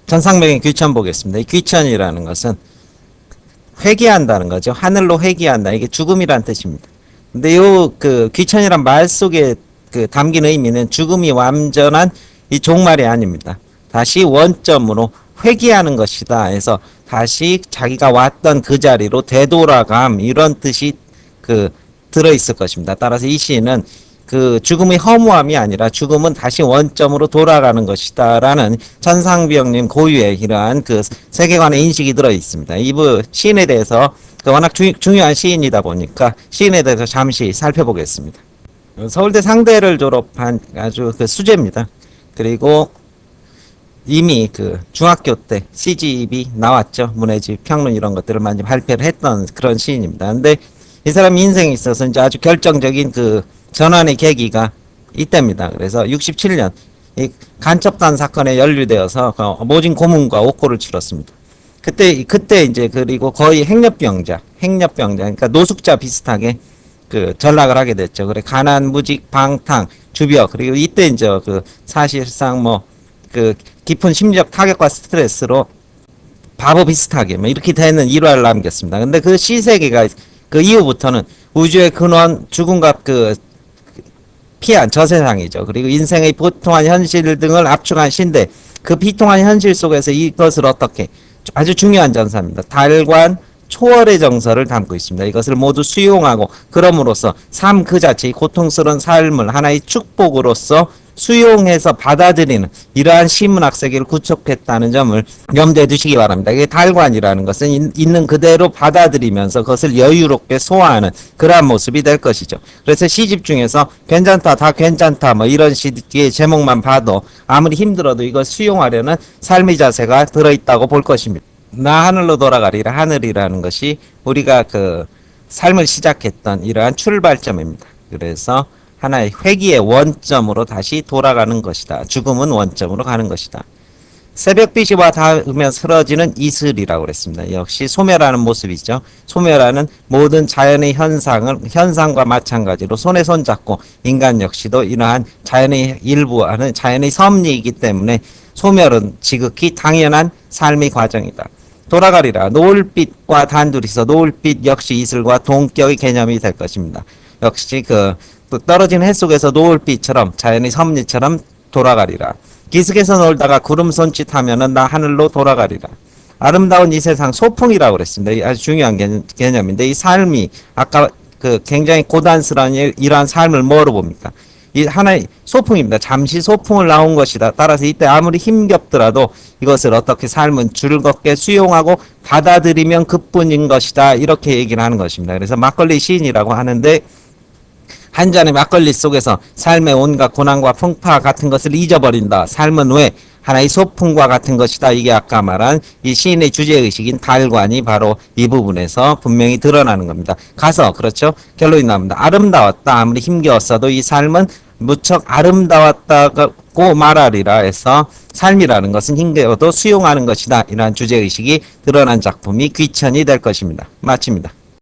천상명의 귀천 보겠습니다. 이 귀천이라는 것은 회귀한다는 거죠. 하늘로 회귀한다. 이게 죽음이란 뜻입니다. 근데 요 그 귀천이란 말 속에 그 담긴 의미는 죽음이 완전한 이 종말이 아닙니다. 다시 원점으로 회귀하는 것이다 해서 다시 자기가 왔던 그 자리로 되돌아감, 이런 뜻이 그 들어있을 것입니다. 따라서 이 시는 그 죽음의 허무함이 아니라 죽음은 다시 원점으로 돌아가는 것이다 라는 천상병님 고유의 이러한 그 세계관의 인식이 들어 있습니다. 이부 시인에 대해서 워낙 중요한 시인이다 보니까 시인에 대해서 잠시 살펴보겠습니다. 서울대 상대를 졸업한 아주 그 수재입니다. 그리고 이미 그 중학교 때 시집이 나왔죠. 문해집 평론 이런 것들을 많이 발표를 했던 그런 시인입니다. 근데 이 사람 인생에 있어서 이제 아주 결정적인 그 전환의 계기가 이때입니다. 그래서 67년 이 간첩단 사건에 연루되어서 모진 고문과 옥고를 치렀습니다. 그때 이제 그리고 거의 행렬병자, 그러니까 노숙자 비슷하게 그 전락을 하게 됐죠. 그래 가난, 무직, 방탕, 주벽, 그리고 이때 이제 그 사실상 뭐 그 깊은 심리적 타격과 스트레스로 바보 비슷하게 뭐 이렇게 되는 일화를 남겼습니다. 근데 그 시세계가 그 이후부터는 우주의 근원, 죽음과 그 피한 저세상이죠. 그리고 인생의 보통한 현실 등을 압축한 시인데 그 비통한 현실 속에서 이것을 어떻게 아주 중요한 전사입니다. 달관 초월의 정서를 담고 있습니다. 이것을 모두 수용하고 그럼으로써 삶 그 자체의 고통스러운 삶을 하나의 축복으로서 수용해서 받아들이는 이러한 시문학 세계를 구축했다는 점을 염두에 두시기 바랍니다. 이게 달관이라는 것은 있는 그대로 받아들이면서 그것을 여유롭게 소화하는 그러한 모습이 될 것이죠. 그래서 시집 중에서 괜찮다, 다 괜찮다 뭐 이런 시의 제목만 봐도 아무리 힘들어도 이걸 수용하려는 삶의 자세가 들어있다고 볼 것입니다. 나 하늘로 돌아가리라. 하늘이라는 것이 우리가 그 삶을 시작했던 이러한 출발점입니다. 그래서 하나의 회귀의 원점으로 다시 돌아가는 것이다. 죽음은 원점으로 가는 것이다. 새벽빛이 와 닿으면 쓰러지는 이슬이라고 그랬습니다. 역시 소멸하는 모습이죠. 소멸하는 모든 자연의 현상과 마찬가지로 손에 손잡고 인간 역시도 이러한 자연의 일부와는 자연의 섭리이기 때문에 소멸은 지극히 당연한 삶의 과정이다. 돌아가리라. 노을빛과 단둘이서 노을빛 역시 이슬과 동격의 개념이 될 것입니다. 역시 그 떨어진 해 속에서 노을빛처럼 자연의 섭리처럼 돌아가리라. 기슭에서 놀다가 구름 손짓하면은 나 하늘로 돌아가리라. 아름다운 이 세상 소풍이라고 그랬습니다. 아주 중요한 개념인데 이 삶이 아까 그 굉장히 고단스러운 이러한 삶을 뭐로 봅니까? 이 하나의 소풍입니다. 잠시 소풍을 나온 것이다. 따라서 이때 아무리 힘겹더라도 이것을 어떻게 삶은 즐겁게 수용하고 받아들이면 그뿐인 것이다. 이렇게 얘기를 하는 것입니다. 그래서 막걸리 시인이라고 하는데 한 잔의 막걸리 속에서 삶의 온갖 고난과 풍파 같은 것을 잊어버린다. 삶은 왜 하나의 소풍과 같은 것이다. 이게 아까 말한 이 시인의 주제의식인 달관이 바로 이 부분에서 분명히 드러나는 겁니다. 가서 그렇죠. 결론이 나옵니다. 아름다웠다. 아무리 힘겨웠어도 이 삶은 무척 아름다웠다고 말하리라 해서 삶이라는 것은 힘겨워도 수용하는 것이다. 이러한 주제의식이 드러난 작품이 귀천이 될 것입니다. 마칩니다.